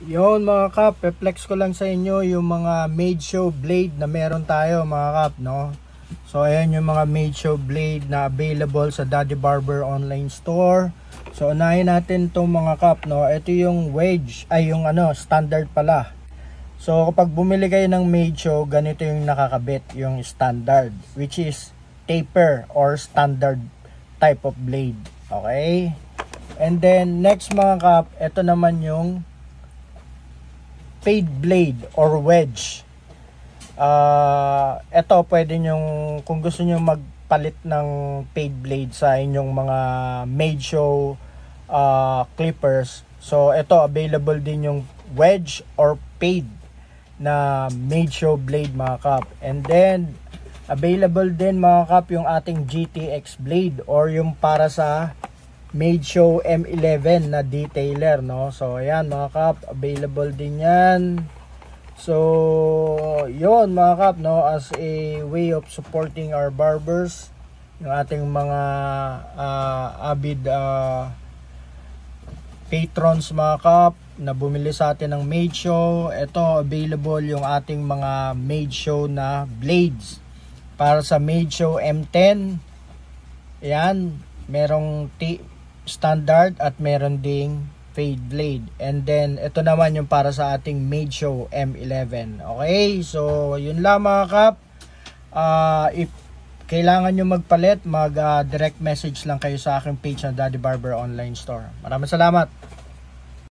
Yon mga kap, reflex ko lang sa inyo yung mga made show blade na meron tayo mga kap, no? So ayan yung mga made show blade na available sa Daddy Barber online store. So unahin natin itong mga kap, no? Ito yung wedge, ay yung standard pala. So kapag bumili kayo ng made show, ganito yung nakakabit, yung standard, which is taper or standard type of blade. Okay? And then next mga kap, ito naman yung fade blade or wedge. Ito pwede nyong, kung gusto nyo magpalit ng fade blade sa inyong mga made show clippers, so ito available din yung wedge or fade na made show blade mga kap. And then available din mga kap yung ating GTX blade or yung para sa made show M11 na detailer, no? So ayan mga kap, available din yan. So yon mga kap, no, as a way of supporting our barbers, yung ating mga avid patrons mga kap na bumili sa atin ng made show. Ito available yung ating mga made show na blades para sa made show M10. Ayan, merong standard at meron ding fade blade. And then ito naman yung para sa ating made show M11. Okay, so yun lang mga kap. If kailangan nyo magpalit, mag direct message lang kayo sa aking page na Daddy Barber online store. Maraming salamat.